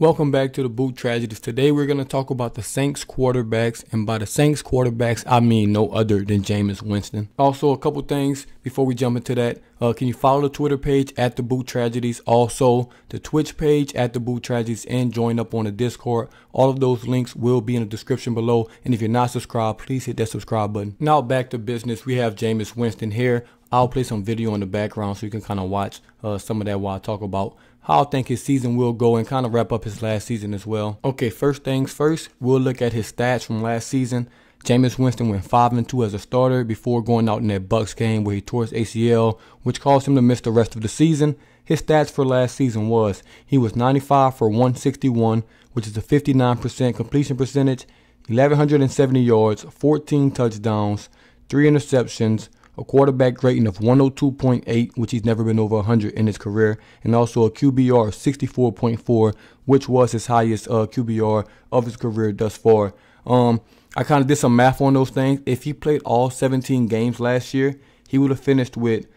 Welcome back to DaBoot Tragedies. Today we're going to talk about the Saints quarterbacks, and by the Saints quarterbacks, I mean no other than Jameis Winston. Also, a couple things before we jump into that. Can you follow the Twitter page at DaBoot Tragedies? Also, the Twitch page at DaBoot Tragedies, and join up on the Discord. All of those links will be in the description below. And if you're not subscribed, please hit that subscribe button. Now back to business. We have Jameis Winston here. I'll play some video in the background so you can kind of watch some of that while I talk about how I think his season will go and kind of wrap up his last season as well. Okay, first things first, we'll look at his stats from last season. Jameis Winston went 5-2 as a starter before going out in that Bucs game where he tore his ACL, which caused him to miss the rest of the season. His stats for last season was he was 95 for 161, which is a 59% completion percentage, 1,170 yards, 14 touchdowns, 3 interceptions, a quarterback rating of 102.8, which he's never been over 100 in his career, and also a QBR of 64.4, which was his highest QBR of his career thus far. I kind of did some math on those things. If he played all 17 games last year, he would have finished with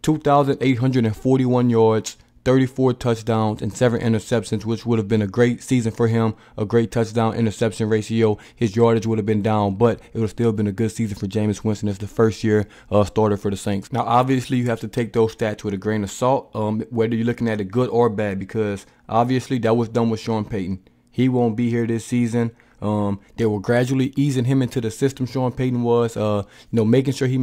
2,841 yards, 34 touchdowns, and 7 interceptions, which would have been a great season for him, a great touchdown-interception ratio. His yardage would have been down, but it would have still been a good season for Jameis Winston as the first-year starter for the Saints. Now, obviously, you have to take those stats with a grain of salt, whether you're looking at it good or bad, because obviously that was done with Sean Payton. He won't be here this season. They were gradually easing him into the system. Sean Payton was, making sure he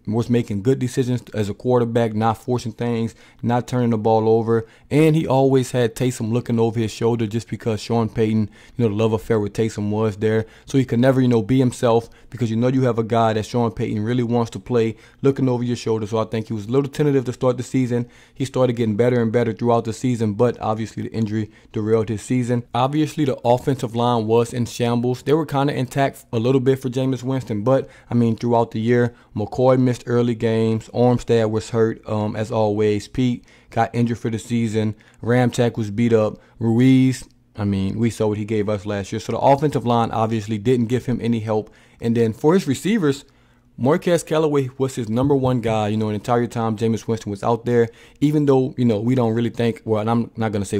was making good decisions as a quarterback, not forcing things, not turning the ball over. And he always had Taysom looking over his shoulder just because Sean Payton, the love affair with Taysom was there. So he could never, be himself because you have a guy that Sean Payton really wants to play looking over your shoulder. So I think he was a little tentative to start the season. He started getting better and better throughout the season, but obviously the injury derailed his season. Obviously the offensive line was in shambles. They were kind of intact a little bit for Jameis Winston, but throughout the year, McCoy missed early games. Armstead was hurt, as always. Pete got injured for the season. Ramchak was beat up. Ruiz, we saw what he gave us last year. So the offensive line obviously didn't give him any help. And then for his receivers, Marquez Callaway was his #1 guy, the entire time Jameis Winston was out there. Even though, we don't really think, well, and I'm not going to say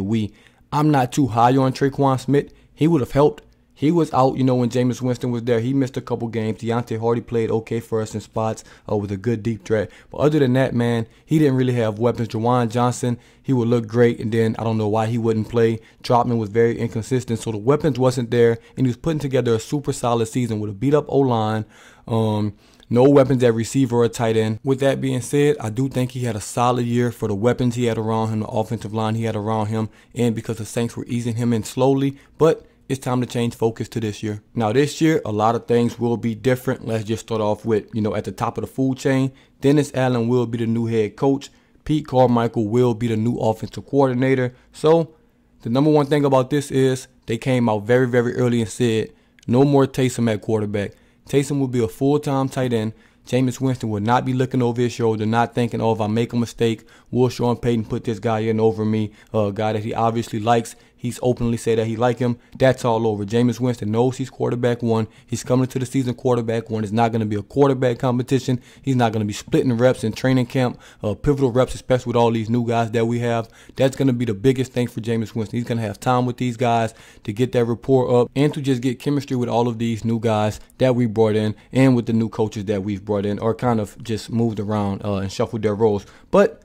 I'm not too high on Traquan Smith. He would have helped. He was out, when Jameis Winston was there. He missed a couple games. Deontay Hardy played okay for us in spots with a good deep threat. But other than that, man, he didn't really have weapons. Juwan Johnson, he would look great, and then I don't know why he wouldn't play. Trotman was very inconsistent, so the weapons wasn't there, and he was putting together a super solid season with a beat-up O-line. No weapons at receiver or tight end. With that being said, I do think he had a solid year for the weapons he had around him, the offensive line he had around him, and because the Saints were easing him in slowly. But it's time to change focus to this year. Now, this year, a lot of things will be different. Let's just start off with, at the top of the food chain, Dennis Allen will be the new head coach. Pete Carmichael will be the new offensive coordinator. So, the #1 thing about this is they came out very, very early and said, no more Taysom at quarterback. Taysom will be a full-time tight end. Jameis Winston will not be looking over his shoulder, not thinking, if I make a mistake, will Sean Payton put this guy in over me? A guy that he obviously likes. He's openly said that he like him. That's all over. Jameis Winston knows he's quarterback one. He's coming into the season quarterback one. It's not going to be a quarterback competition. He's not going to be splitting reps in training camp, pivotal reps, especially with all these new guys that we have. That's going to be the biggest thing for Jameis Winston. He's going to have time with these guys to get that rapport up and to just get chemistry with all of these new guys that we brought in and with the new coaches that we've brought in or kind of just moved around and shuffled their roles. But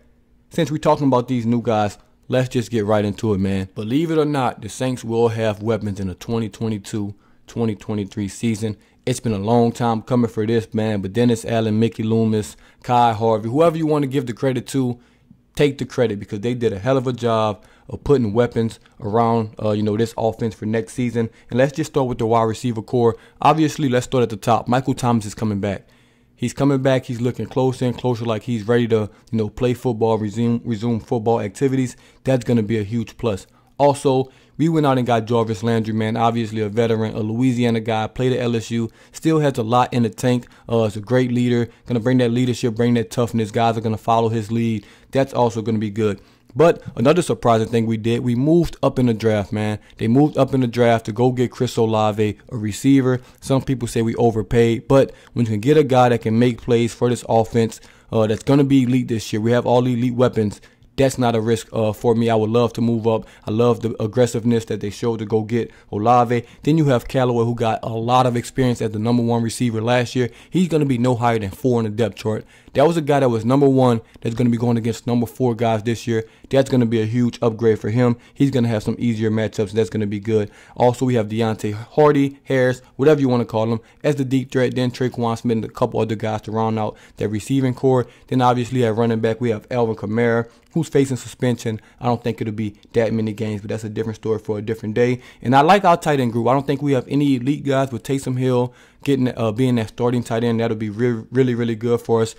since we're talking about these new guys, let's just get right into it, man. Believe it or not, the Saints will have weapons in the 2022-2023 season. It's been a long time coming for this, man. But Dennis Allen, Mickey Loomis, Kai Harvey, whoever you want to give the credit to, take the credit because they did a hell of a job of putting weapons around, this offense for next season. And let's just start with the wide receiver core. Obviously, let's start at the top. Michael Thomas is coming back. He's coming back. He's looking closer and closer like he's ready to, play football, resume football activities. That's going to be a huge plus. Also, we went out and got Jarvis Landry, man. Obviously a veteran, a Louisiana guy, played at LSU, still has a lot in the tank. Is a great leader, going to bring that leadership, bring that toughness. Guys are going to follow his lead. That's also going to be good. But another surprising thing we did, we moved up in the draft, man. They moved up in the draft to go get Chris Olave, a receiver. Some people say we overpaid, but when you can get a guy that can make plays for this offense that's going to be elite this year, we have all the elite weapons. That's not a risk for me. I would love to move up. I love the aggressiveness that they showed to go get Olave. Then you have Callaway, who got a lot of experience as the #1 receiver last year. He's going to be no higher than 4 in the depth chart. That was a guy that was #1 that's going to be going against #4 guys this year. That's going to be a huge upgrade for him. He's going to have some easier matchups, and that's going to be good. Also, we have Deontay Hardy, Harris, whatever you want to call him, as the deep threat. Then Traquan Smith and a couple other guys to round out that receiving core. Then obviously at running back, we have Alvin Kamara, who's facing suspension. I don't think it'll be that many games, but that's a different story for a different day. And I like our tight end group. I don't think we have any elite guys with Taysom Hill being that starting tight end. That'll be really good for us.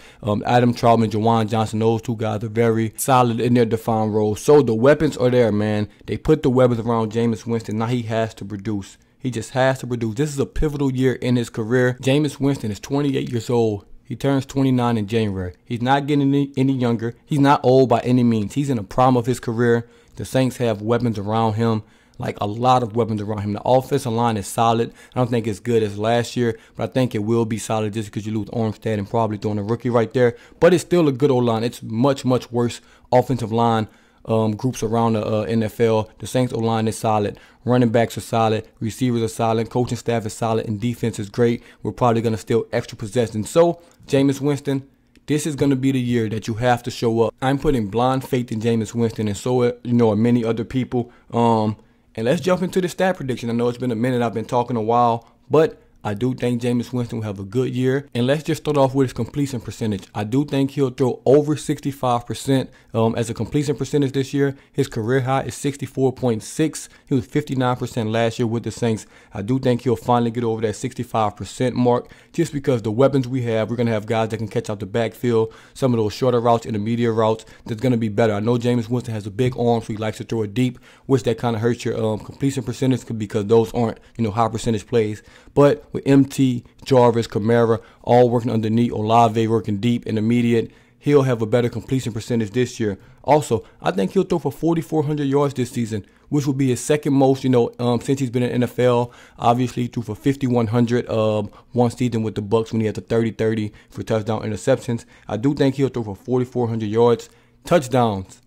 Adam Trautman, Jawan Johnson, those two guys are very solid in their defined roles. So the weapons are there, man. They put the weapons around Jameis Winston. Now he has to produce. He just has to produce. This is a pivotal year in his career. Jameis Winston is 28 years old. He turns 29 in January. He's not getting any younger. He's not old by any means. He's in the prime of his career. The Saints have weapons around him, like a lot of weapons around him. The offensive line is solid. I don't think it's good as last year, but I think it will be solid just because you lose Armstead and probably throwing a rookie right there. But it's still a good old line. It's much worse offensive line groups around the NFL. The Saints O-line is solid. Running backs are solid. Receivers are solid. Coaching staff is solid. And defense is great. We're probably going to steal extra possessions. So, Jameis Winston, this is going to be the year that you have to show up. I'm putting blind faith in Jameis Winston, and so are many other people. And let's jump into the stat prediction. I know it's been a minute. I've been talking a while, but I do think Jameis Winston will have a good year. And let's just start off with his completion percentage. I do think he'll throw over 65% as a completion percentage this year. His career high is 64.6. He was 59% last year with the Saints. I do think he'll finally get over that 65% mark just because the weapons we have, we're going to have guys that can catch out the backfield. Some of those shorter routes, intermediate routes, that's going to be better. I know Jameis Winston has a big arm, so he likes to throw it deep, which that kind of hurts your completion percentage because those aren't, high percentage plays. But with MT, Jarvis, Kamara, all working underneath, Olave working deep, intermediate, he'll have a better completion percentage this year. Also, I think he'll throw for 4,400 yards this season, which will be his second most, since he's been in the NFL. Obviously, he threw for 5,100 one season with the Bucs when he had the 30-30 for touchdown interceptions. I do think he'll throw for 4,400 yards. Touchdowns,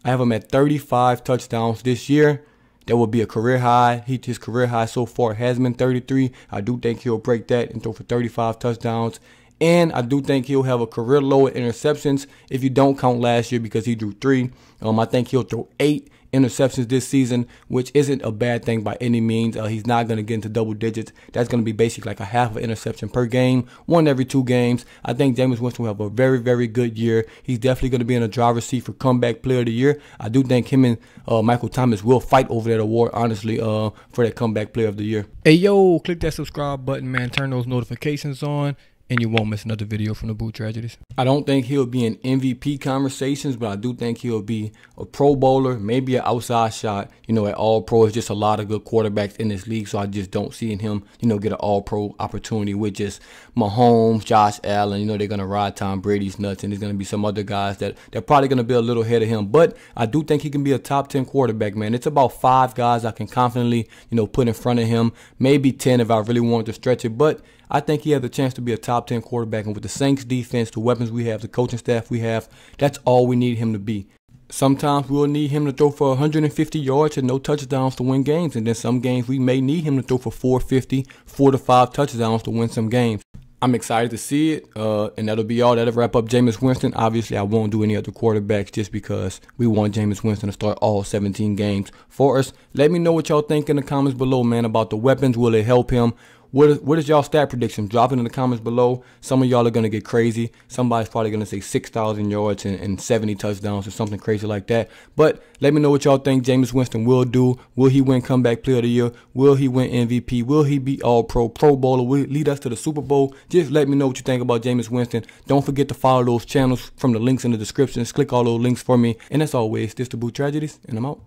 I have him at 35 touchdowns this year. That would be a career high. His career high so far has been 33. I do think he'll break that and throw for 35 touchdowns. And I do think he'll have a career low in interceptions if you don't count last year because he drew 3. I think he'll throw 8 interceptions this season, which isn't a bad thing by any means. He's not going to get into double digits. That's going to be basically like a half an interception per game, 1 every 2 games. I think Jameis Winston will have a very good year. He's definitely going to be in a driver's seat for comeback player of the year. I do think him and Michael Thomas will fight over that award, honestly, for that comeback player of the year. Hey, yo, click that subscribe button, man. Turn those notifications on, and you won't miss another video from DaBoot Tragedies. I don't think he'll be in MVP conversations, but I do think he'll be a Pro Bowler, maybe an outside shot. At All-Pro, it's just a lot of good quarterbacks in this league, so I just don't see him, get an All-Pro opportunity with just Mahomes, Josh Allen. They're going to ride Tom Brady's nuts, and there's going to be some other guys that they're probably going to be a little ahead of him. But I do think he can be a top 10 quarterback, man. It's about 5 guys I can confidently, put in front of him. Maybe 10 if I really wanted to stretch it, but I think he has a chance to be a top 10 quarterback, and with the Saints defense, the weapons we have, the coaching staff we have, that's all we need him to be. Sometimes we'll need him to throw for 150 yards and no touchdowns to win games, and then some games we may need him to throw for 450, 4 to 5 touchdowns to win some games. I'm excited to see it, and that'll be all. That'll wrap up Jameis Winston. Obviously, I won't do any other quarterbacks just because we want Jameis Winston to start all 17 games for us. Let me know what y'all think in the comments below, man, about the weapons. Will it help him? What is y'all stat prediction? Drop it in the comments below. Some of y'all are going to get crazy. Somebody's probably going to say 6,000 yards and 70 touchdowns or something crazy like that. But let me know what y'all think Jameis Winston will do. Will he win comeback player of the year? Will he win MVP? Will he be All-Pro, Pro Bowler? Will he lead us to the Super Bowl? Just let me know what you think about Jameis Winston. Don't forget to follow those channels from the links in the description. Click all those links for me. And as always, this is DaBoot Tragedies, and I'm out.